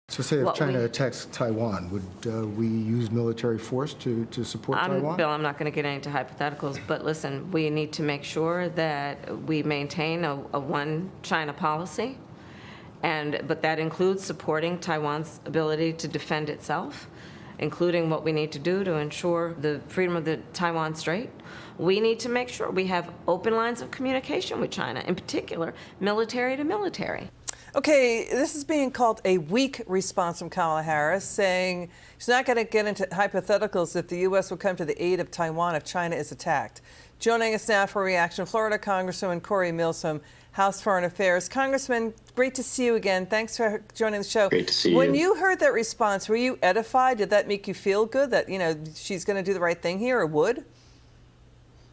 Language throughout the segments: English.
So say if China attacks Taiwan, would we use military force to support Taiwan? Bill, I'm not going to get into hypotheticals, but listen, we need to make sure that we maintain a one China policy, but that includes supporting Taiwan's ability to defend itself, including what we need to do to ensure the freedom of the Taiwan Strait. We need to make sure we have open lines of communication with China, in particular, military to military. Okay, this is being called a weak response from Kamala Harris, saying she's not going to get into hypotheticals if the U.S. will come to the aid of Taiwan if China is attacked. Joining us now for a reaction, Florida Congresswoman Cory Mills from House Foreign Affairs. Congressman, great to see you again. Thanks for joining the show. Great to see you. When you heard that response, were you edified? Did that make you feel good that, she's going to do the right thing here, or would?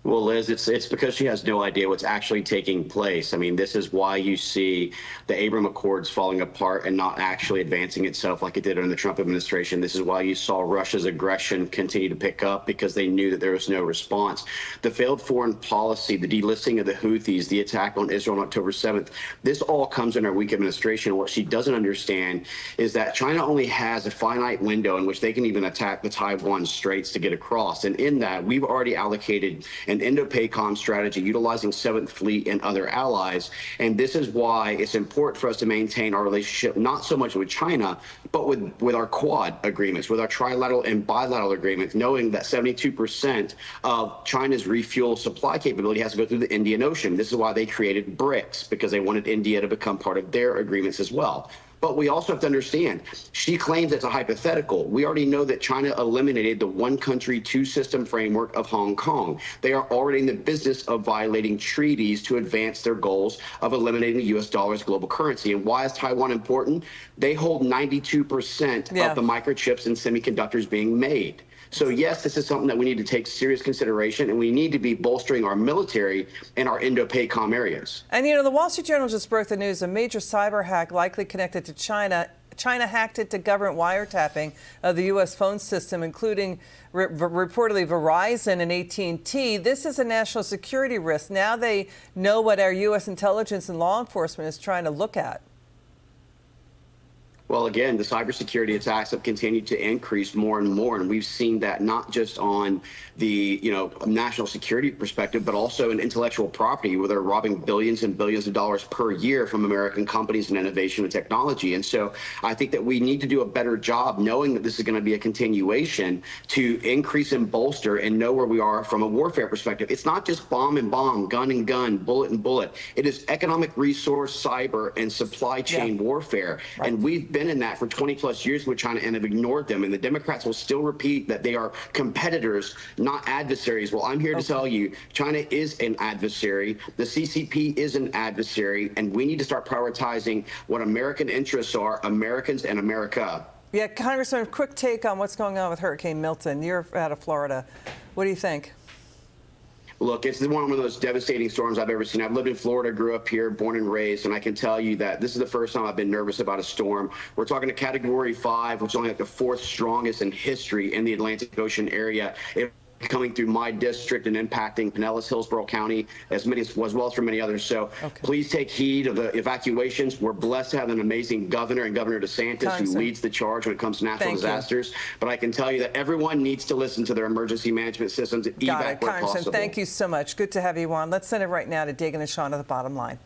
Well, Liz, it's because she has no idea what's actually taking place. I mean, this is why you see the Abraham Accords falling apart and not actually advancing itself like it did under the Trump administration. This is why you saw Russia's aggression continue to pick up, because they knew that there was no response. The failed foreign policy, the delisting of the Houthis, the attack on Israel on October 7th, this all comes under a weak administration. What she doesn't understand is that China only has a finite window in which they can even attack the Taiwan Straits to get across. And in that, we've already allocated an Indo-PACOM strategy utilizing 7th Fleet and other allies. And this is why it's important for us to maintain our relationship, not so much with China, but with our Quad agreements, with our trilateral and bilateral agreements, knowing that 72% of China's refuel supply capability has to go through the Indian Ocean. This is why they created BRICS, because they wanted India to become part of their agreements as well. But we also have to understand, she claims it's a hypothetical. We already know that China eliminated the one country, two system framework of Hong Kong. They are already in the business of violating treaties to advance their goals of eliminating the U.S. dollar as global currency. And why is Taiwan important? They hold 92% of the microchips and semiconductors being made. So, yes, this is something that we need to take serious consideration, and we need to be bolstering our military in our Indo-PACOM areas. And, the Wall Street Journal just broke the news, a major cyber hack likely connected to China. China hacked into government wiretapping of the U.S. phone system, including reportedly Verizon and AT&T. This is a national security risk. Now they know what our U.S. intelligence and law enforcement is trying to look at. Well, again, the cybersecurity attacks have continued to increase more and more, and we've seen that not just on the national security perspective, but also in intellectual property, where they're robbing billions and billions of dollars per year from American companies and innovation and technology. And so I think that we need to do a better job knowing that this is going to be a continuation to increase and bolster and know where we are from a warfare perspective. It's not just bomb and bomb, gun and gun, bullet and bullet. It is economic resource, cyber, and supply chain warfare. Right. And we've been in that for 20 plus years with China and have ignored them. And the Democrats will still repeat that they are competitors, not adversaries. Well, I'm here to tell you, China is an adversary. The CCP is an adversary, and we need to start prioritizing what American interests are, Americans and America. Yeah, Congressman, quick take on what's going on with Hurricane Milton. You're out of Florida. What do you think? Look, it's one of those devastating storms I've ever seen. I've lived in Florida, grew up here, born and raised, and I can tell you that this is the first time I've been nervous about a storm. We're talking a Category 5, which is only like the 4th strongest in history in the Atlantic Ocean area. Coming through my district and impacting Pinellas, Hillsborough County, as well as for many others. So please take heed of the evacuations. We're blessed to have an amazing governor and Governor DeSantis who leads the charge when it comes to natural disasters. But I can tell you that everyone needs to listen to their emergency management systems, evac where possible. Thank you so much. Good to have you on. Let's send it right now to Dagan and Sean at the bottom line.